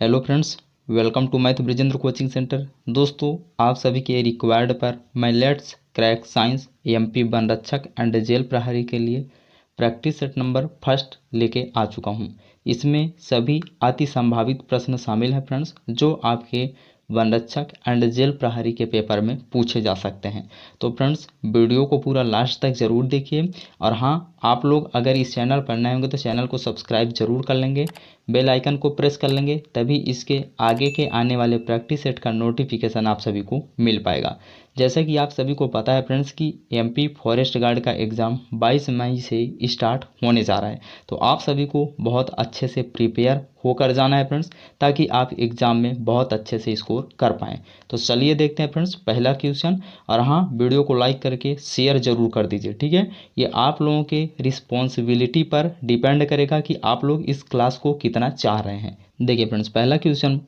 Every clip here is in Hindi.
Hello friends, welcome to math Brijendra coaching centre. दोस्तों, आप सभी के रिक्वायर्ड पर मैं लेट्स क्रैक साइंस एमपी वन रक्षक एंड जेल प्रहरी के लिए प्रैक्टिस सेट नंबर फर्स्ट लेके आ चुका हूं। इसमें सभी अति संभावित प्रश्न शामिल हैं फ्रेंड्स, जो आपके वन रक्षक एंड जेल प्रहरी के पेपर में पूछे जा सकते हैं। तो फ्रेंड्स, वीडियो को पूरा लास्ट तक ज़रूर देखिए। और हाँ, आप लोग अगर इस चैनल पर नए होंगे तो चैनल को सब्सक्राइब जरूर कर लेंगे, बेल आइकन को प्रेस कर लेंगे, तभी इसके आगे के आने वाले प्रैक्टिस सेट का नोटिफिकेशन आप सभी को मिल पाएगा। जैसा कि आप सभी को पता है फ्रेंड्स कि एमपी फॉरेस्ट गार्ड का एग्ज़ाम 22 मई से स्टार्ट होने जा रहा है। तो आप सभी को बहुत अच्छे से प्रिपेयर होकर जाना है फ्रेंड्स, ताकि आप एग्ज़ाम में बहुत अच्छे से स्कोर कर पाएँ। तो चलिए देखते हैं फ्रेंड्स पहला क्वेश्चन। और हाँ, वीडियो को लाइक करके शेयर जरूर कर दीजिए, ठीक है। ये आप लोगों के रिस्पॉन्सिबिलिटी पर डिपेंड करेगा कि आप लोग इस क्लास को कितना चाह रहे हैं। देखिए फ्रेंड्स, पहला क्वेश्चन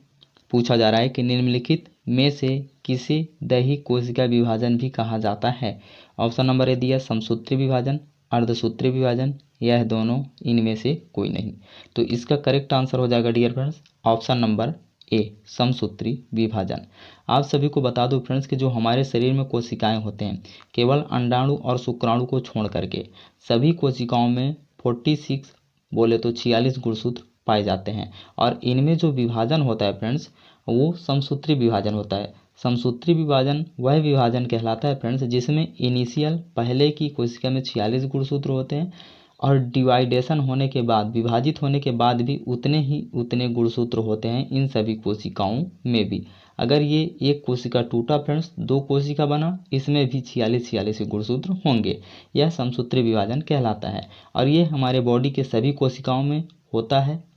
पूछा जा रहा है कि निम्नलिखित में से किसे दैहिक कोशिका विभाजन भी कहा जाता है। ऑप्शन नंबर ए दिया समसूत्री विभाजन, अर्धसूत्री विभाजन, यह दोनों, इनमें से कोई नहीं। तो इसका करेक्ट आंसर हो जाएगा dear friends option number A, समसूत्री विभाजन। आप सभी को बता दो फ्रेंड्स कि जो हमारे शरीर में कोशिकाएं होते हैं, केवल अंडाणु और शुक्राणु को छोड़ करके सभी कोशिकाओं में 46 बोले तो 46 गुणसूत्र पाए जाते हैं। और इनमें जो विभाजन होता है फ्रेंड्स, वो समसूत्री विभाजन होता है। समसूत्री विभाजन वह विभाजन कहलाता है फ्रेंड्स जिसमें इनिशियल पहले की कोशिका में 46 गुणसूत्र होते हैं, और डिवाइडेशन होने के बाद, विभाजित होने के बाद भी उतने गुणसूत्र होते हैं इन सभी कोशिकाओं में भी। अगर ये एक कोशिका टूटा फ्रेंड्स, दो कोशिका बना, इसमें भी 46 गुणसूत्र होंगे। यह समसूत्री विभाजन कहलाता है। और ये हमारे बॉडी के सभी कोशिकाओं में होता है,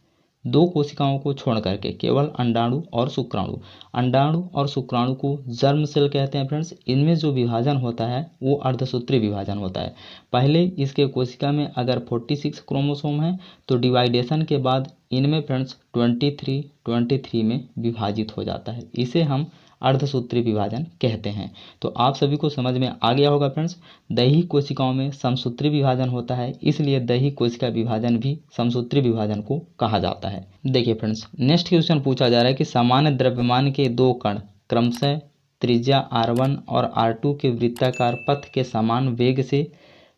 दो कोशिकाओं को छोड़ करके केवल अंडाणु और शुक्राणु। अंडाणु और शुक्राणु को जर्म सेल कहते हैं फ्रेंड्स। इनमें जो विभाजन होता है वो अर्धसूत्री विभाजन होता है। पहले इसके कोशिका में अगर 46 क्रोमोसोम है, तो डिवाइडेशन के बाद इनमें फ्रेंड्स 23 में विभाजित हो जाता है। इसे हम अर्धसूत्री विभाजन कहते हैं। तो आप सभी को समझ में आ गया होगा फ्रेंड्स, दैहिक कोशिकाओं में समसूत्री विभाजन होता है, इसलिए दैहिक कोशिका विभाजन भी समसूत्री विभाजन को कहा जाता है। देखिए फ्रेंड्स, नेक्स्ट क्वेश्चन पूछा जा रहा है कि सामान्य द्रव्यमान के दो कण क्रमशः त्रिज्या r1 और r2 के वृत्ताकार पथ के समान वेग से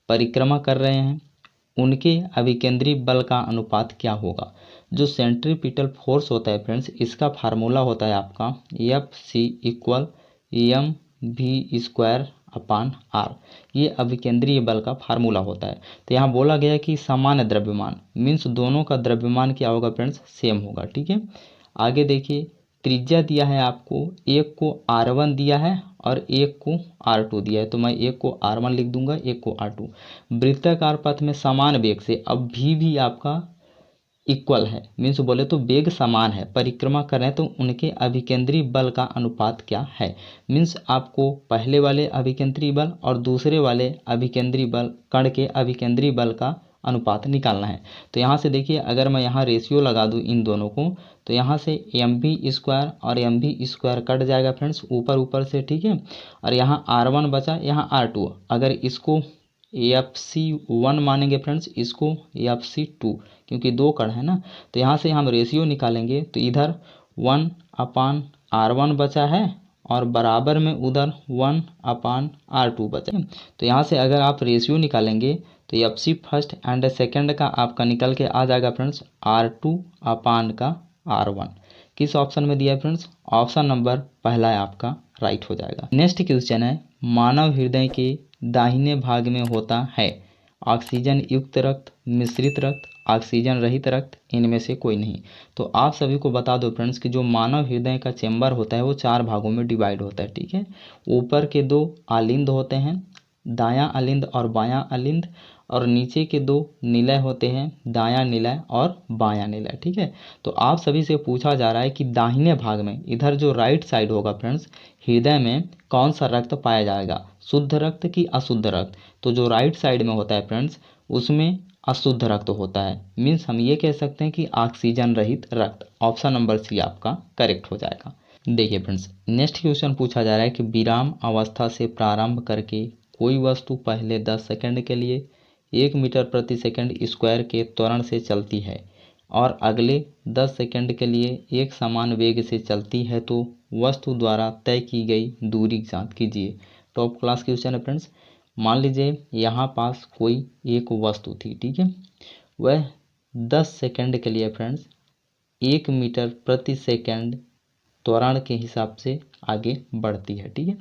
परिक्रमा कर रहे हैं, उनके अभिकेंद्री बल का अनुपात क्या होगा। जो सेंट्रीपिटल फोर्स होता है फ्रेंड्स, इसका फार्मूला होता है आपका FC इक्वल mv² अपान r। ये अभिकेंद्रीय बल का फार्मूला होता है। तो यहाँ बोला गया कि सामान्य द्रव्यमान मीन्स दोनों का द्रव्यमान क्या होगा फ्रेंड्स, सेम होगा, ठीक है। आगे देखिए, त्रिज्या दिया है आपको, एक को r1 दिया है और एक को r2 दिया है। तो मैं एक को r1 लिख दूंगा, एक को r2। वृत्ताकार पथ में समान वेग से, अब भी आपका इक्वल है, मीन्स बोले तो वेग समान है, परिक्रमा कर रहे हैं, तो उनके अभिकेंद्री बल का अनुपात क्या है। मीन्स आपको पहले वाले अभिकेंद्री बल और दूसरे वाले अभिकेंद्री बल, कण के अभिकेंद्री बल का अनुपात निकालना है। तो यहाँ से देखिए, अगर मैं यहाँ रेशियो लगा दूँ इन दोनों को, तो यहाँ से mv² और mv² कट जाएगा फ्रेंड्स, ऊपर ऊपर से, ठीक है। और यहाँ r1 बचा, यहाँ r2। अगर इसको FC1 मानेंगे फ्रेंड्स, इसको FC2, क्योंकि दो कण है ना। तो यहाँ से हम रेशियो निकालेंगे, तो इधर 1/r1 बचा है और बराबर में उधर 1/r2 बचा है। तो यहाँ से अगर आप रेशियो निकालेंगे तो FC फर्स्ट एंड सेकंड का आपका निकल के आ जाएगा फ्रेंड्स r2/r1। किस ऑप्शन में दिया है फ्रेंड्स, ऑप्शन नंबर पहला है आपका राइट हो जाएगा। नेक्स्ट क्वेश्चन है, मानव हृदय के दाहिने भाग में होता है ऑक्सीजन युक्त रक्त, मिश्रित रक्त, ऑक्सीजन रहित रक्त, इनमें से कोई नहीं। तो आप सभी को बता दो फ्रेंड्स कि जो मानव हृदय का चेंबर होता है वो 4 भागों में डिवाइड होता है, ठीक है। ऊपर के 2 आलिंद होते हैं, दायां आलिंद और बायां आलिंद, और नीचे के 2 निलय होते हैं, दायां निलय और बायां निलय, ठीक है। तो आप सभी से पूछा जा रहा है कि दाहिने भाग में, इधर जो राइट साइड होगा फ्रेंड्स, हृदय में कौन सा रक्त पाया जाएगा, शुद्ध रक्त की अशुद्ध रक्त। तो जो राइट साइड में होता है फ्रेंड्स, उसमें अशुद्ध रक्त होता है, मीन्स हम ये कह सकते हैं कि ऑक्सीजन रहित रक्त। ऑप्शन नंबर सी आपका करेक्ट हो जाएगा। देखिए फ्रेंड्स, नेक्स्ट क्वेश्चन पूछा जा रहा है कि विराम अवस्था से प्रारंभ करके कोई वस्तु पहले 10 सेकंड के लिए 1 मीटर प्रति सेकंड स्क्वायर के त्वरण से चलती है, और अगले 10 सेकंड के लिए एक समान वेग से चलती है तो वस्तु द्वारा तय की गई दूरी ज्ञात कीजिए। टॉप क्लास क्वेश्चन है फ्रेंड्स। मान लीजिए यहाँ पास कोई एक वस्तु थी, ठीक है, वह 10 सेकंड के लिए फ्रेंड्स 1 मीटर प्रति सेकंड त्वरण के हिसाब से आगे बढ़ती है, ठीक है।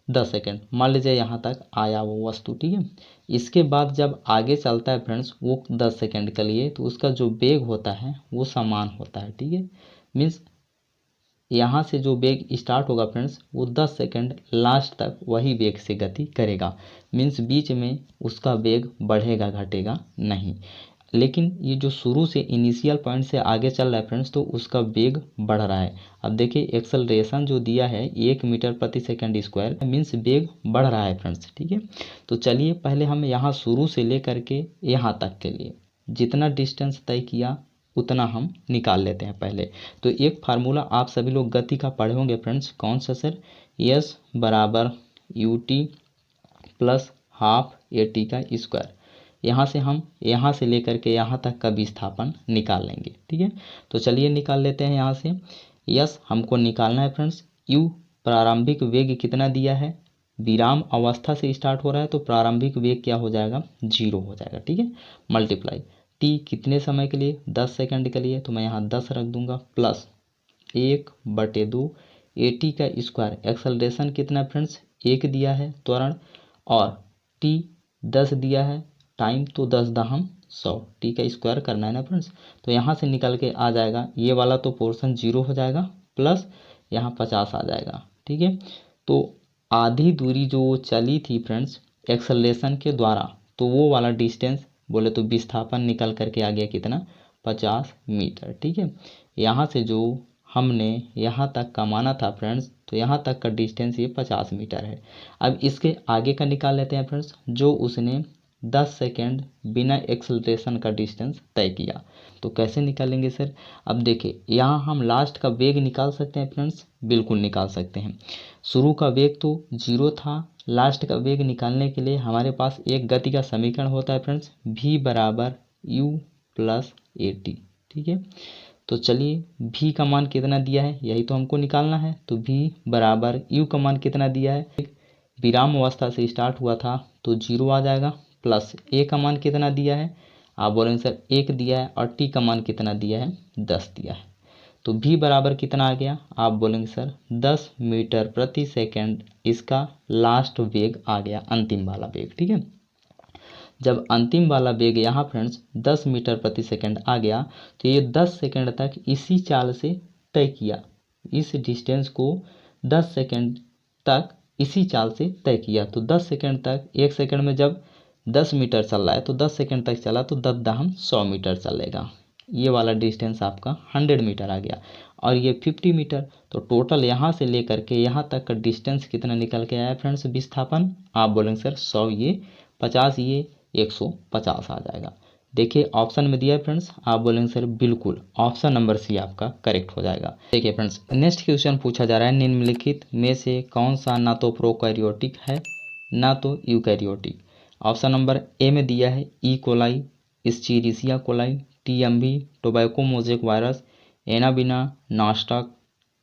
10 सेकंड मान लीजिए यहाँ तक आया वो वस्तु, ठीक है। इसके बाद जब आगे चलता है फ्रेंड्स वो 10 सेकंड के लिए, तो उसका जो वेग होता है वो समान होता है, ठीक है। मीन्स यहाँ से जो वेग स्टार्ट होगा फ्रेंड्स वो 10 सेकंड लास्ट तक वही वेग से गति करेगा। मीन्स बीच में उसका वेग बढ़ेगा घटेगा नहीं। लेकिन ये जो शुरू से इनिशियल पॉइंट से आगे चल रहा है फ्रेंड्स तो उसका वेग बढ़ रहा है। अब देखिए एक्सेलरेशन जो दिया है 1 मीटर प्रति सेकंड स्क्वायर, मीन्स वेग बढ़ रहा है फ्रेंड्स, ठीक है। तो चलिए पहले हम यहाँ शुरू से लेकर के यहाँ तक के लिए जितना डिस्टेंस तय किया उतना हम निकाल लेते हैं पहले। तो एक फार्मूला आप सभी लोग गति का पढ़े होंगे फ्रेंड्स, कौन सा सर? एस बराबर U T plus half A T का स्क्वायर। यहाँ से हम यहाँ से लेकर के यहाँ तक का विस्थापन निकाल लेंगे, ठीक है। तो चलिए निकाल लेते हैं यहाँ से। यस हमको निकालना है फ्रेंड्स। यू प्रारंभिक वेग कितना दिया है, विराम अवस्था से स्टार्ट हो रहा है तो प्रारंभिक वेग क्या हो जाएगा, 0 हो जाएगा, ठीक है। मल्टीप्लाई टी कितने समय के लिए, 10 सेकंड के लिए, तो मैं यहाँ 10 रख दूंगा, प्लस 1/2 ए टी का स्क्वायर। एक्सेलरेशन कितना फ्रेंड्स, 1 दिया है त्वरण, और टी 10 दिया है, टाइम तो 10 दहम 100, टी का स्क्वायर करना है ना फ्रेंड्स। तो यहाँ से निकल के आ जाएगा ये वाला तो पोर्शन 0 हो जाएगा, प्लस यहाँ 50 आ जाएगा, ठीक है। तो आधी दूरी जो चली थी फ्रेंड्स एक्सेलरेशन के द्वारा, तो वो वाला डिस्टेंस बोले तो विस्थापन निकल करके आ गया कितना, 50 मीटर, ठीक है। यहाँ से जो हमने यहाँ तक का माना था फ्रेंड्स, तो यहाँ तक का डिस्टेंस ये 50 मीटर है। अब इसके आगे का निकाल लेते हैं फ्रेंड्स, जो उसने 10 सेकेंड बिना एक्सेलरेशन का डिस्टेंस तय किया। तो कैसे निकालेंगे सर? अब देखिए यहाँ हम लास्ट का वेग निकाल सकते हैं फ्रेंड्स, बिल्कुल निकाल सकते हैं। शुरू का वेग तो 0 था, लास्ट का वेग निकालने के लिए हमारे पास एक गति का समीकरण होता है फ्रेंड्स, v बराबर u प्लस ए टी, ठीक है। तो चलिए v का मान कितना दिया है यही तो हमको निकालना है। तो v बराबर u का मान कितना दिया है, विराम अवस्था से स्टार्ट हुआ था तो 0 आ जाएगा, प्लस a का मान कितना दिया है, आप बोलेंगे सर 1 दिया है, और t का मान कितना दिया है, 10 दिया है। तो v बराबर कितना आ गया, आप बोलेंगे सर 10 मीटर प्रति सेकंड इसका लास्ट वेग आ गया, अंतिम वाला वेग, ठीक है। जब अंतिम वाला वेग यहाँ फ्रेंड्स 10 मीटर प्रति सेकंड आ गया तो ये 10 सेकंड तक इसी चाल से तय किया, इस डिस्टेंस को 10 सेकंड तक इसी चाल से तय किया। तो 10 सेकंड तक, एक सेकंड में जब 10 मीटर चल रहा है तो 10 सेकंड तक चला तो 10 दहम 100 मीटर चलेगा। ये वाला डिस्टेंस आपका 100 मीटर आ गया, और ये 50 मीटर। तो टोटल यहाँ से लेकर के यहाँ तक का डिस्टेंस कितना निकल के आया फ्रेंड्स विस्थापन, आप बोलेंगे सर 100 ये 50 ये 150 आ जाएगा। देखिए ऑप्शन में दिया है फ्रेंड्स, आप बोलेंगे सर बिल्कुल ऑप्शन नंबर सी आपका करेक्ट हो जाएगा। देखिए फ्रेंड्स नेक्स्ट क्वेश्चन पूछा जा रहा है, निम्नलिखित में से कौन सा ना तो प्रोकैरियोटिक है ना तो यूकैरियोटिक। ऑप्शन नंबर ए में दिया है E coli, Escherichia coli, TMV, tobacco mosaic virus, Anabaena Nostoc,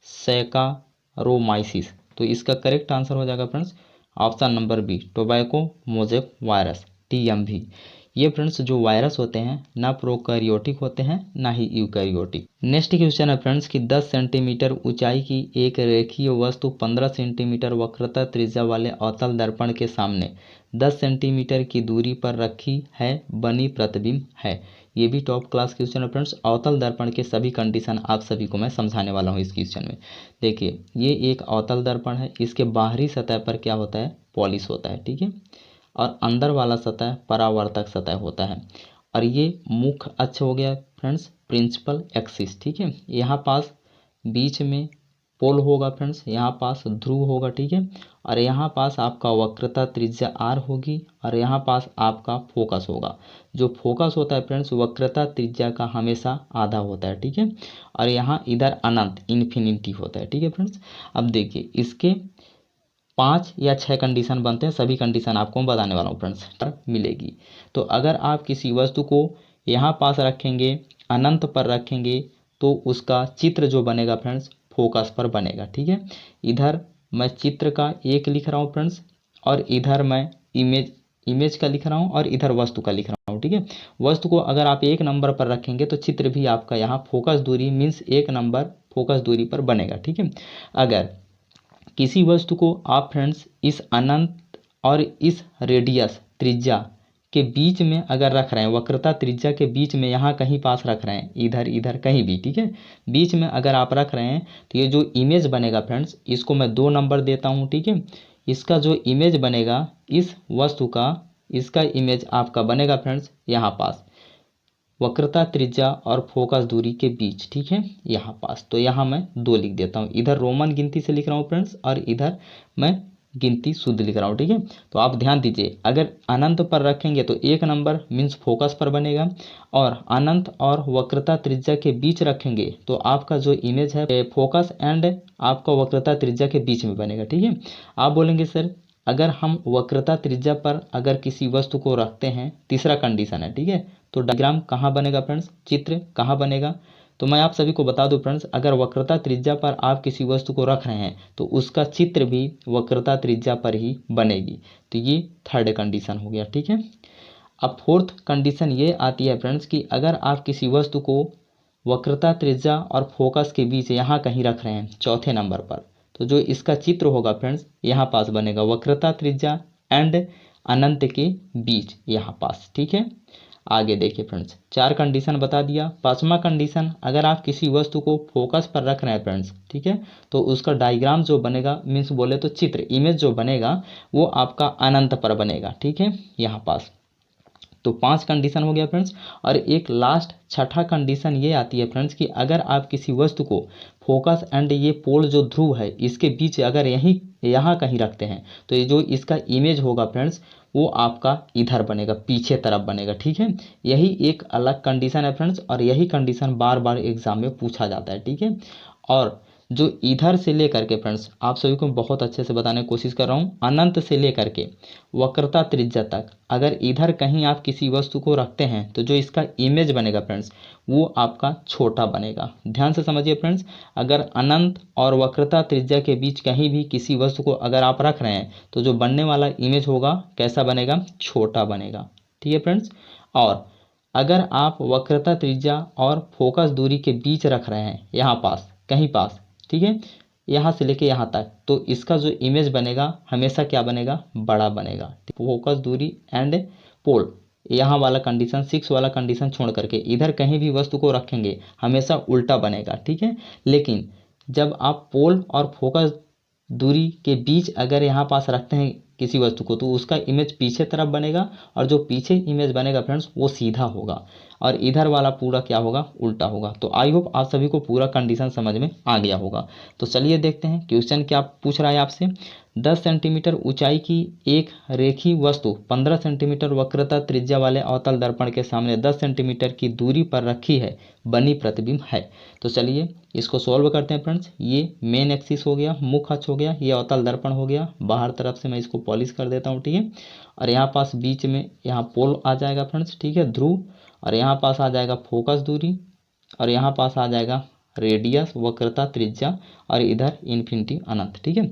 Saccharomyces. तो इसका करेक्ट आंसर हो जाएगा friends option number B, tobacco mosaic virus, TMV. ये फ्रेंड्स जो वायरस होते हैं ना प्रोकैरियोटिक होते हैं ना ही यूकैरियोटिक। नेक्स्ट क्वेश्चन है फ्रेंड्स कि 10 सेंटीमीटर ऊंचाई की एक रेखीय वस्तु 15 सेंटीमीटर वक्रता त्रिज्या वाले अवतल दर्पण के सामने 10 सेंटीमीटर की दूरी पर रखी है, बनी प्रतिबिंब है। ये भी टॉप क्लास क्वेश्चन है फ्रेंड्स। अवतल दर्पण के सभी कंडीशन आप सभी को मैं समझाने वाला हूँ इस क्वेश्चन में। देखिए ये एक अवतल दर्पण है, इसके बाहरी सतह पर क्या होता है, पॉलिश होता है, ठीक है, और अंदर वाला सतह परावर्तक सतह होता है। और ये मुख्य अक्ष हो गया फ्रेंड्स प्रिंसिपल एक्सिस, ठीक है। यहाँ पास बीच में पोल होगा फ्रेंड्स, यहाँ पास ध्रुव होगा, ठीक है, और यहाँ पास आपका वक्रता त्रिज्या आर होगी, और यहाँ पास आपका फोकस होगा। जो फोकस होता है फ्रेंड्स वक्रता त्रिज्या का हमेशा आधा होता है, ठीक है, और यहाँ इधर अनंत इन्फिनिटी होता है, ठीक है फ्रेंड्स। अब देखिए इसके 5 या 6 कंडीशन बनते हैं, सभी कंडीशन आपको मैं बताने वाला हूँ फ्रेंड्स मिलेगी। तो अगर आप किसी वस्तु को यहाँ पास रखेंगे, अनंत पर रखेंगे तो उसका चित्र जो बनेगा फ्रेंड्स फोकस पर बनेगा। ठीक है, इधर मैं चित्र का एक लिख रहा हूँ फ्रेंड्स, और इधर मैं इमेज का लिख रहा हूँ, और इधर वस्तु का लिख रहा हूँ। ठीक है, वस्तु को अगर आप 1 नंबर पर रखेंगे तो चित्र भी आपका यहाँ फोकस दूरी मीन्स 1 नंबर फोकस दूरी पर बनेगा। ठीक है, अगर किसी वस्तु को आप फ्रेंड्स इस अनंत और इस रेडियस त्रिज्या के बीच में अगर रख रहे हैं, वक्रता त्रिज्या के बीच में यहाँ कहीं पास रख रहे हैं, इधर इधर कहीं भी, ठीक है, बीच में अगर आप रख रहे हैं तो ये जो इमेज बनेगा फ्रेंड्स, इसको मैं 2 नंबर देता हूँ। ठीक है, इसका जो इमेज बनेगा इस वस्तु का, इसका इमेज आपका बनेगा फ्रेंड्स यहाँ पास, वक्रता त्रिज्या और फोकस दूरी के बीच। ठीक है, यहाँ पास, तो यहाँ मैं 2 लिख देता हूँ। इधर रोमन गिनती से लिख रहा हूँ फ्रेंड्स, और इधर मैं गिनती शुद्ध लिख रहा हूँ। ठीक है, तो आप ध्यान दीजिए, अगर अनंत पर रखेंगे तो 1 नंबर मीन्स फोकस पर बनेगा, और अनंत और वक्रता त्रिज्या के बीच रखेंगे तो आपका जो इमेज है फोकस एंड आपका वक्रता त्रिज्या के बीच में बनेगा। ठीक है, आप बोलेंगे सर अगर हम वक्रता त्रिज्या पर अगर किसी वस्तु को रखते हैं, तीसरा कंडीशन है। ठीक है, तो डायग्राम कहाँ बनेगा फ्रेंड्स, चित्र कहाँ बनेगा, तो मैं आप सभी को बता दूं फ्रेंड्स, अगर वक्रता त्रिज्या पर आप किसी वस्तु को रख रहे हैं तो उसका चित्र भी वक्रता त्रिज्या पर ही बनेगी। तो ये 3rd कंडीशन हो गया। ठीक है, अब 4th कंडीशन ये आती है फ्रेंड्स कि अगर आप किसी वस्तु को वक्रता त्रिज्या और फोकस के बीच यहाँ कहीं रख रहे हैं 4थे नंबर पर, तो जो इसका चित्र होगा फ्रेंड्स यहाँ पास बनेगा, वक्रता त्रिज्या एंड अनंत के बीच यहाँ पास। ठीक है, आगे देखिए फ्रेंड्स, 4 कंडीशन बता दिया। 5वां कंडीशन, अगर आप किसी वस्तु को फोकस पर रख रहे हैं फ्रेंड्स, ठीक है, तो उसका डायग्राम जो बनेगा मीन्स बोले तो चित्र इमेज जो बनेगा वो आपका अनंत पर बनेगा। ठीक है, यहाँ पास, तो 5 कंडीशन हो गया फ्रेंड्स। और एक लास्ट 6ठा कंडीशन ये आती है फ्रेंड्स कि अगर आप किसी वस्तु को फोकस एंड ये पोल जो ध्रुव है इसके बीच अगर यहाँ कहीं रखते हैं तो ये जो इसका इमेज होगा फ्रेंड्स वो आपका इधर बनेगा, पीछे तरफ बनेगा। ठीक है, यही एक अलग कंडीशन है फ्रेंड्स, और यही कंडीशन बार बार एग्जाम में पूछा जाता है। ठीक है, और जो इधर से लेकर के फ्रेंड्स आप सभी को बहुत अच्छे से बताने की कोशिश कर रहा हूँ, अनंत से लेकर के वक्रता त्रिज्या तक अगर इधर कहीं आप किसी वस्तु को रखते हैं तो जो इसका इमेज बनेगा फ्रेंड्स वो आपका छोटा बनेगा। ध्यान से समझिए फ्रेंड्स, अगर अनंत और वक्रता त्रिज्या के बीच कहीं भी किसी वस्तु को अगर आप रख रहे हैं तो जो बनने वाला इमेज होगा कैसा बनेगा, छोटा बनेगा। ठीक है फ्रेंड्स, और अगर आप वक्रता त्रिज्या और फोकस दूरी के बीच रख रहे हैं यहाँ पास कहीं पास, ठीक है, यहाँ से लेके यहाँ तक, तो इसका जो इमेज बनेगा हमेशा क्या बनेगा, बड़ा बनेगा। फोकस दूरी एंड पोल, यहाँ वाला कंडीशन 6 वाला कंडीशन छोड़ करके इधर कहीं भी वस्तु को रखेंगे हमेशा उल्टा बनेगा। ठीक है, लेकिन जब आप पोल और फोकस दूरी के बीच अगर यहाँ पास रखते हैं किसी वस्तु को तो उसका इमेज पीछे तरफ बनेगा, और जो पीछे इमेज बनेगा फ्रेंड्स वो सीधा होगा, और इधर वाला पूरा क्या होगा, उल्टा होगा। तो आई होप आप सभी को पूरा कंडीशन समझ में आ गया होगा। तो चलिए देखते हैं क्वेश्चन क्या पूछ रहा है आपसे। 10 सेंटीमीटर ऊंचाई की एक रेखी वस्तु 15 सेंटीमीटर वक्रता त्रिज्या वाले अवतल दर्पण के सामने 10 सेंटीमीटर की दूरी पर रखी है, बनी प्रतिबिंब है। तो चलिए इसको सॉल्व करते हैं फ्रेंड्स। ये मेन एक्सिस हो गया, मुख्य अक्ष हो गया, ये अवतल दर्पण हो गया, बाहर तरफ से मैं इसको पॉलिश कर देता हूँ। ठीक है, और यहाँ पास बीच में यहाँ पोल आ जाएगा फ्रेंड्स, ठीक है, ध्रुव, और यहाँ पास आ जाएगा फोकस दूरी, और यहाँ पास आ जाएगा रेडियस वक्रता त्रिज्या, और इधर इन्फिनिटी अनंत। ठीक है,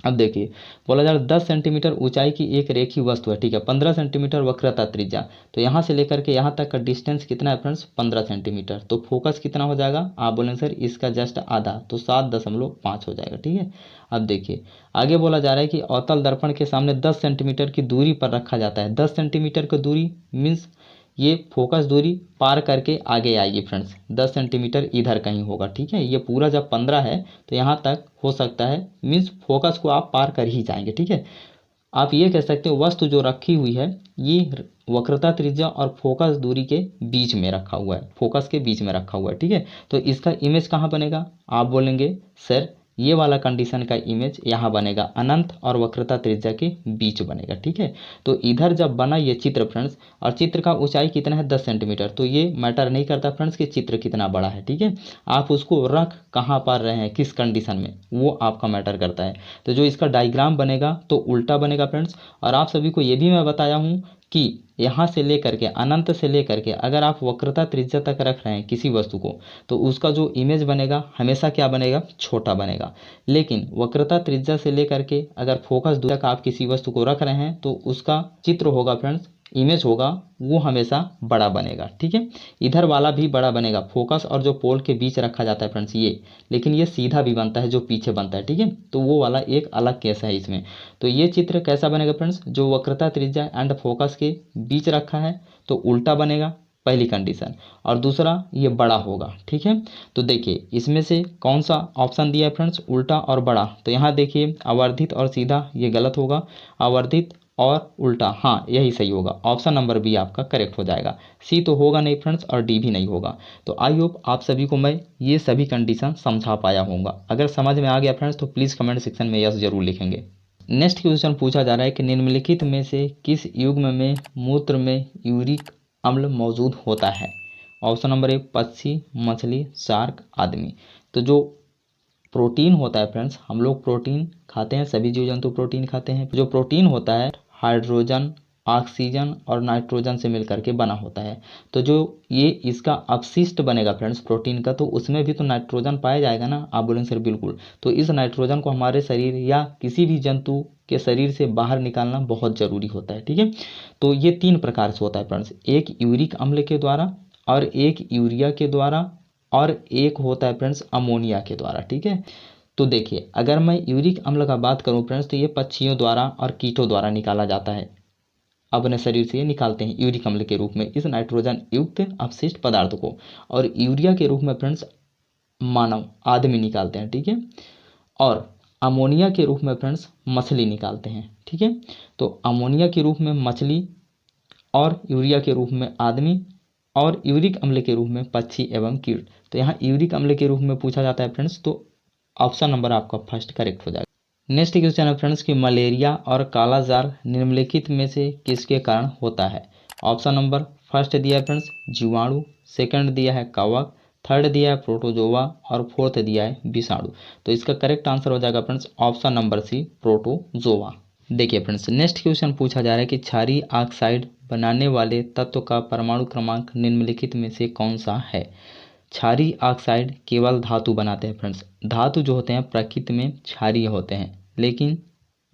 अब देखिए बोला जा रहा है 10 सेंटीमीटर ऊंचाई की एक रेखी वस्तु है, ठीक है, 15 सेंटीमीटर वक्रता त्रिज्या, तो यहाँ से लेकर के यहाँ तक का डिस्टेंस कितना है फ्रेंड्स, 15 सेंटीमीटर। तो फोकस कितना हो जाएगा, आप बोलेंगे सर इसका जस्ट आधा, तो 7.5 हो जाएगा। ठीक है, अब देखिए आगे बोला जा रहा है कि अवतल दर्पण के सामने 10 सेंटीमीटर की दूरी पर रखा जाता है। 10 सेंटीमीटर की दूरी मीन्स ये फोकस दूरी पार करके आगे आएगी फ्रेंड्स, 10 सेंटीमीटर इधर कहीं होगा। ठीक है, ये पूरा जब 15 है तो यहाँ तक हो सकता है, मीन्स फोकस को आप पार कर ही जाएंगे। ठीक है, आप ये कह सकते हो वस्तु जो रखी हुई है ये वक्रता त्रिज्या और फोकस दूरी के बीच में रखा हुआ है, फोकस के बीच में रखा हुआ है। ठीक है, तो इसका इमेज कहाँ बनेगा, आप बोलेंगे सर ये वाला कंडीशन का इमेज यहाँ बनेगा, अनंत और वक्रता त्रिज्या के बीच बनेगा। ठीक है, तो इधर जब बना ये चित्र फ्रेंड्स, और चित्र का ऊंचाई कितना है 10 सेंटीमीटर, तो ये मैटर नहीं करता फ्रेंड्स कि चित्र कितना बड़ा है। ठीक है, आप उसको रख कहाँ पर रहे हैं, किस कंडीशन में, वो आपका मैटर करता है। तो जो इसका डायग्राम बनेगा तो उल्टा बनेगा फ्रेंड्स। और आप सभी को ये भी मैं बताया हूँ कि यहाँ से लेकर के अनंत से लेकर के अगर आप वक्रता त्रिज्या तक रख रहे हैं किसी वस्तु को, तो उसका जो इमेज बनेगा हमेशा क्या बनेगा, छोटा बनेगा। लेकिन वक्रता त्रिज्या से लेकर के अगर फोकस दूरी तक आप किसी वस्तु को रख रहे हैं तो उसका चित्र होगा फ्रेंड्स, इमेज होगा, वो हमेशा बड़ा बनेगा। ठीक है, इधर वाला भी बड़ा बनेगा, फोकस और जो पोल के बीच रखा जाता है फ्रेंड्स ये, लेकिन ये सीधा भी बनता है जो पीछे बनता है। ठीक है, तो वो वाला एक अलग केस है इसमें। तो ये चित्र कैसा बनेगा फ्रेंड्स, जो वक्रता त्रिज्या एंड फोकस के बीच रखा है तो उल्टा बनेगा, पहली कंडीशन। और दूसरा ये बड़ा होगा। ठीक है, तो देखिए इसमें से कौन सा ऑप्शन दिया है फ्रेंड्स, उल्टा और बड़ा। तो यहाँ देखिए आवर्धित और सीधा ये गलत होगा, आवर्धित और उल्टा हाँ यही सही होगा। ऑप्शन नंबर बी आपका करेक्ट हो जाएगा। सी तो होगा नहीं फ्रेंड्स और डी भी नहीं होगा। तो आई होप आप सभी को मैं ये सभी कंडीशन समझा पाया होऊंगा। अगर समझ में आ गया फ्रेंड्स तो प्लीज़ कमेंट सेक्शन में यस जरूर लिखेंगे। नेक्स्ट क्वेश्चन पूछा जा रहा है कि निम्नलिखित में से किस युग्म में मूत्र में यूरिक अम्ल मौजूद होता है। ऑप्शन नंबर ए पक्षी, मछली, शार्क, आदमी। तो जो प्रोटीन होता है फ्रेंड्स, हम लोग प्रोटीन खाते हैं, सभी जीव जंतु प्रोटीन खाते हैं। जो प्रोटीन होता है हाइड्रोजन, ऑक्सीजन और नाइट्रोजन से मिलकर के बना होता है। तो जो ये इसका अपशिष्ट बनेगा फ्रेंड्स प्रोटीन का, तो उसमें भी तो नाइट्रोजन पाया जाएगा ना। आप बोलेंगे सर बिल्कुल, तो इस नाइट्रोजन को हमारे शरीर या किसी भी जंतु के शरीर से बाहर निकालना बहुत ज़रूरी होता है। ठीक है, तो ये तीन प्रकार से होता है फ्रेंड्स, एक यूरिक अम्ल के द्वारा और एक यूरिया के द्वारा और एक होता है फ्रेंड्स अमोनिया के द्वारा। ठीक है, तो देखिए अगर मैं यूरिक अम्ल का बात करूं फ्रेंड्स तो ये पक्षियों द्वारा और कीटों द्वारा निकाला जाता है, अपने शरीर से ये निकालते हैं यूरिक अम्ल के रूप में इस नाइट्रोजन युक्त अपशिष्ट पदार्थ को। और यूरिया के रूप में फ्रेंड्स मानव आदमी निकालते हैं। ठीक है, और अमोनिया के रूप में फ्रेंड्स मछली निकालते हैं। ठीक है, तो अमोनिया के रूप में मछली और यूरिया के रूप में आदमी और यूरिक अम्ल के रूप में पक्षी एवं कीट। तो यहाँ यूरिक अम्ल के रूप में पूछा जाता है फ्रेंड्स, तो ऑप्शन नंबर आपका फर्स्ट करेक्ट हो जाएगा। नेक्स्ट क्वेश्चन है फ्रेंड्स कि मलेरिया और कालाजार निम्नलिखित में से किसके कारण होता है। ऑप्शन नंबर फर्स्ट दिया है फ्रेंड्स जीवाणु, सेकंड दिया है कवक, थर्ड दिया है प्रोटोजोआ और फोर्थ दिया है विषाणु। तो इसका करेक्ट आंसर हो जाएगा friends option number C protozoa. देखिए फ्रेंड्स नेक्स्ट क्वेश्चन पूछा जा रहा है कि क्षारीय ऑक्साइड बनाने वाले तत्व का परमाणु क्रमांक निम्नलिखित में से कौन सा है। क्षारीय ऑक्साइड केवल धातु बनाते हैं फ्रेंड्स, धातु जो होते हैं प्रकृति में क्षारीय होते हैं, लेकिन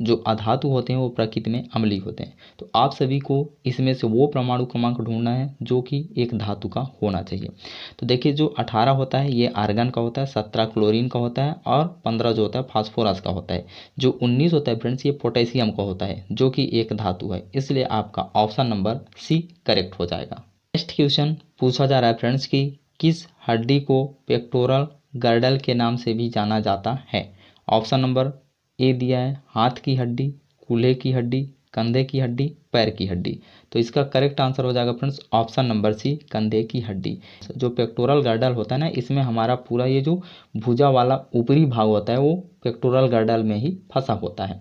जो अधातु होते हैं वो प्रकृति में अम्लीय होते हैं। तो आप सभी को इसमें से वो परमाणु क्रमांक ढूंढना है जो कि एक धातु का होना चाहिए। तो देखिए जो 18 होता है ये आर्गन का होता है, 17 क्लोरीन का होता है और 15 जो होता है फास्फोरस का होता है। जो 19 होता है फ्रेंड्स ये पोटेशियम का होता है जो कि एक धातु है, इसलिए आपका ऑप्शन नंबर सी करेक्ट हो जाएगा। नेक्स्ट क्वेश्चन पूछा जा रहा है फ्रेंड्स कि किस हड्डी को पेक्टोरल गर्डल के नाम से भी जाना जाता है। ऑप्शन नंबर ए दिया है हाथ की हड्डी, कूल्हे की हड्डी, कंधे की हड्डी, पैर की हड्डी। तो इसका करेक्ट आंसर हो जाएगा फ्रेंड्स ऑप्शन नंबर सी कंधे की हड्डी। जो पेक्टोरल गर्डल होता है ना, इसमें हमारा पूरा ये जो भुजा वाला ऊपरी भाग होता है वो पेक्टोरल गर्डल में ही फंसा होता है।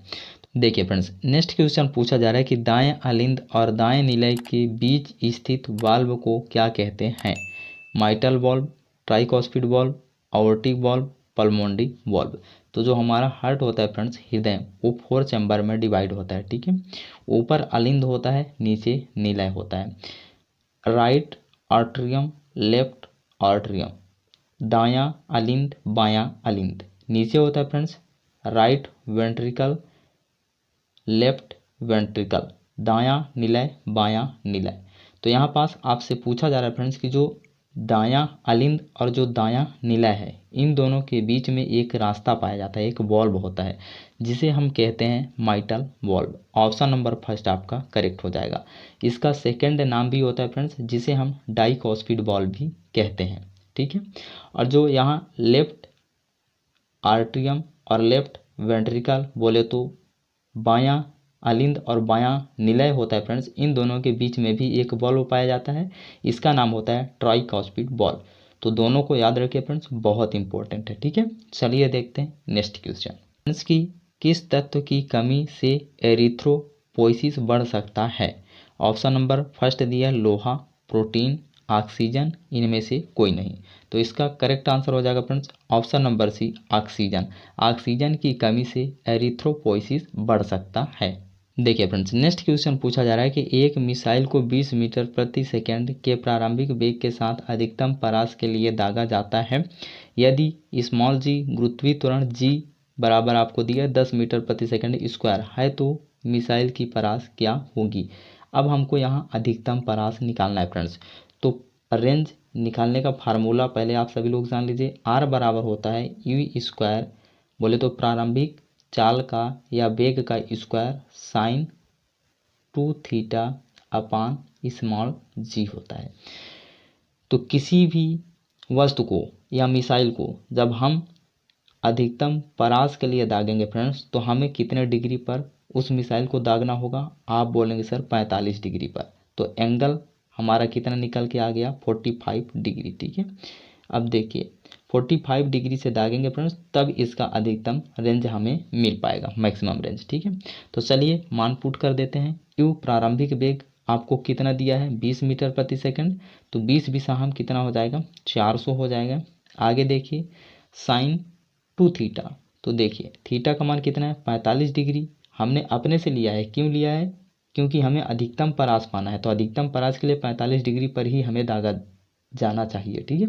देखिए फ्रेंड्स नेक्स्ट क्वेश्चन पूछा जा रहा है कि दाएं अलिंद और दाएं निलय के बीच स्थित वाल्व को क्या कहते हैं। Mitral valve, tricuspid valve, aortic valve, pulmonary valve. तो जो हमारा हार्ट होता है फ्रेंड्स हृदय, वो 4 चैम्बर में डिवाइड होता है। ठीक है, ऊपर अलिंद होता है, नीचे निलय होता है। राइट आर्ट्रियम, लेफ्ट आर्ट्रियम, दायां अलिंद बायां अलिंद। नीचे होता है friends right ventricle, left ventricle, दायां निलय बायां निलय। तो यहाँ पास आपसे पूछा जा रहा है फ्रेंड्स कि जो दायां अलिंद और जो दायां निलय है इन दोनों के बीच में एक रास्ता पाया जाता है, एक वॉल्व होता है जिसे हम कहते हैं mitral valve. Option number first आपका करेक्ट हो जाएगा। इसका सेकंड नाम भी होता है फ्रेंड्स जिसे हम डाइकॉस्पिड वॉल्व भी कहते हैं। ठीक है, और जो यहाँ लेफ्ट आर्ट्रियम और लेफ्ट वेंट्रिकल बोले तो बायां अलिंद और बायां निलय होता है फ्रेंड्स, इन दोनों के बीच में भी एक बॉल्व पाया जाता है, इसका नाम होता है ट्राइकॉस्पिड बॉल्व। तो दोनों को याद रखिए फ्रेंड्स, बहुत इंपॉर्टेंट है। ठीक है, चलिए देखते हैं नेक्स्ट क्वेश्चन। फ्रेंड्स की किस तत्व की कमी से एरिथ्रोपोइसिस बढ़ सकता है। ऑप्शन नंबर फर्स्ट दिया लोहा, प्रोटीन, ऑक्सीजन, इनमें से कोई नहीं। तो इसका करेक्ट आंसर हो जाएगा friends option number C oxygen. Oxygen की कमी से एरिथ्रोपोइसिस बढ़ सकता है। देखिए फ्रेंड्स, नेक्स्ट क्वेश्चन पूछा जा रहा है कि एक मिसाइल को 20 मीटर प्रति सेकंड के प्रारंभिक वेग के साथ अधिकतम परास के लिए दागा जाता है यदि स्मॉल जी गुरुत्वीय त्वरण जी बराबर आपको दिया 10 मीटर प्रति सेकंड स्क्वायर है तो मिसाइल की परास क्या होगी। अब हमको यहाँ अधिकतम परास निकालना है फ्रेंड्स। तो रेंज निकालने का फार्मूला पहले आप सभी लोग जान लीजिए। आर बराबर होता है यू स्क्वायर, बोले तो प्रारंभिक चाल का या वेग का square sine 2 theta upon small g होता है। तो किसी भी वस्तु को या मिसाइल को जब हम अधिकतम परास के लिए दागेंगे फ्रेंड्स तो हमें कितने डिग्री पर उस मिसाइल को दागना होगा। आप बोलेंगे सर 45 डिग्री पर, तो एंगल हमारा कितना निकल के आ गया 45 डिग्री। ठीक है, अब देखिए 45 डिग्री से दागेंगे फ्रेंड्स तब इसका अधिकतम रेंज हमें मिल पाएगा, मैक्सिमम रेंज। ठीक है, तो चलिए मान पुट कर देते हैं। क्यों प्रारंभिक वेग आपको कितना दिया है 20 मीटर प्रति सेकंड, तो 20 भी हम कितना हो जाएगा 400 हो जाएगा। आगे देखिए साइन 2 थीटा, तो देखिए थीटा का मान कितना है 45 डिग्री। हमने अपने से लिया है, क्यों लिया है क्योंकि हमें अधिकतम परास पाना है, तो अधिकतम परास के लिए 45 डिग्री पर ही हमें दागा जाना चाहिए। ठीक है,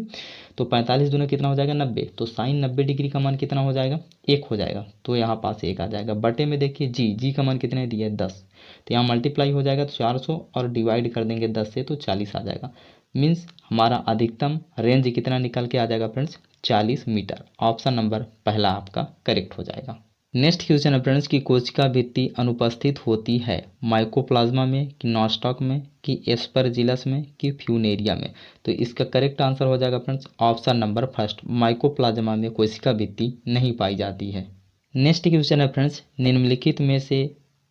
तो 45 दूना कितना हो जाएगा 90, तो साइन 90 डिग्री का मान कितना हो जाएगा 1 हो जाएगा, तो यहाँ पास 1 आ जाएगा। बटे में देखिए जी का मान कितना दिया है 10, तो यहाँ मल्टीप्लाई हो जाएगा तो 400 और डिवाइड कर देंगे 10 से तो 40 आ जाएगा। मीन्स हमारा अधिकतम रेंज कितना निकल के आ जाएगा फ्रेंड्स 40 मीटर। ऑप्शन नंबर पहला आपका करेक्ट हो जाएगा। नेक्स्ट क्वेश्चन है फ्रेंड्स की कोशिका भित्ति अनुपस्थित होती है माइकोप्लाज्मा में कि नॉस्टॉक में कि एस्परजिलस में कि फ्यूनेरिया में, तो इसका करेक्ट आंसर हो जाएगा friends option number first, mycoplasma में कोशिका भित्ति नहीं पाई जाती है। नेक्स्ट क्वेश्चन है फ्रेंड्स निम्नलिखित में से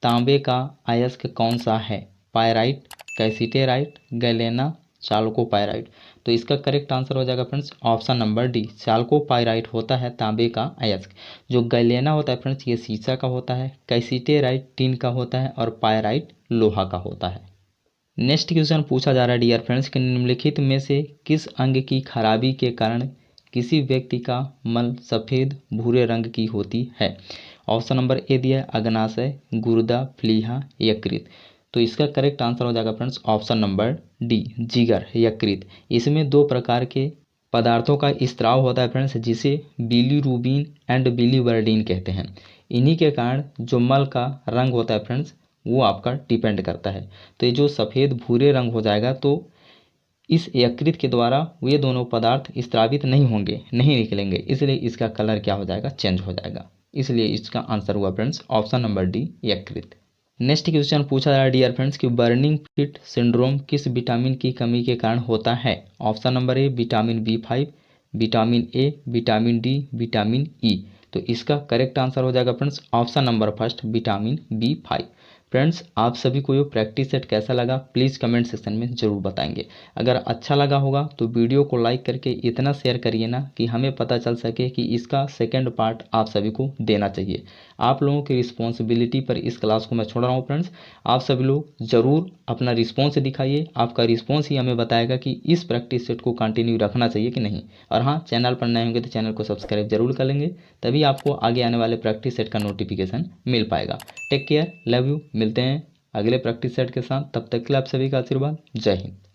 तांबे का अयस्क कौन सा है, पायराइट, कैसिटेराइट, गैलेना, चाल्कोपायराइट, तो इसका करेक्ट आंसर हो जाएगा फ्रेंड्स ऑप्शन नंबर डी, चाल्कोपायराइट होता है तांबे का अयस्क। जो गैलेना होता है फ्रेंड्स ये सीसा का होता है, कैसिटेराइट टिन का होता है और पायराइट लोहा का होता है। नेक्स्ट क्वेश्चन पूछा जा रहा है डियर फ्रेंड्स कि निम्नलिखित में से किस अंग की खराबी के कारण किसी व्यक्ति का मल सफ़ेद भूरे रंग की होती है। ऑप्शन नंबर ए दिया है अग्नाशय, गुर्दा, प्लीहा, यकृत, तो इसका करेक्ट आंसर हो जाएगा फ्रेंड्स ऑप्शन नंबर डी, जिगर, यकृत। इसमें दो प्रकार के पदार्थों का स्त्राव होता है फ्रेंड्स जिसे बिलीरुबिन एंड बिलीवर्डिन कहते हैं। इन्हीं के कारण जो मल का रंग होता है फ्रेंड्स वो आपका डिपेंड करता है। तो ये जो सफ़ेद भूरे रंग हो जाएगा तो इस यकृत के द्वारा ये दोनों पदार्थ स्त्रावित नहीं होंगे, नहीं निकलेंगे, इसलिए इसका कलर क्या हो जाएगा चेंज हो जाएगा, इसलिए इसका आंसर हुआ फ्रेंड्स ऑप्शन नंबर डी, यकृत। नेक्स्ट क्वेश्चन पूछा जा रहा है डियर फ्रेंड्स कि बर्निंग फिट सिंड्रोम किस विटामिन की कमी के कारण होता है। Option number A vitamin B5, vitamin A, vitamin D, vitamin E, तो इसका करेक्ट आंसर हो जाएगा friends option number first, vitamin B5। Friends आप सभी को ये प्रैक्टिस सेट कैसा लगा प्लीज़ कमेंट सेक्शन में ज़रूर बताएंगे। अगर अच्छा लगा होगा तो वीडियो को लाइक करके इतना शेयर करिए ना कि हमें पता चल सके कि इसका सेकंड पार्ट आप सभी को देना चाहिए। आप लोगों की रिस्पॉन्सिबिलिटी पर इस क्लास को मैं छोड़ रहा हूँ फ्रेंड्स। आप सभी लोग ज़रूर अपना रिस्पॉन्स दिखाइए, आपका रिस्पॉन्स ही हमें बताएगा कि इस प्रैक्टिस सेट को कंटिन्यू रखना चाहिए कि नहीं। और हाँ, चैनल पर नए होंगे तो चैनल को सब्सक्राइब जरूर कर लेंगे, तभी आपको आगे आने वाले प्रैक्टिस सेट का नोटिफिकेशन मिल पाएगा। टेक केयर, लव यू, मिलते हैं अगले प्रैक्टिस सेट के साथ, तब तक के लिए आप सभी का आशीर्वाद, जय हिंद।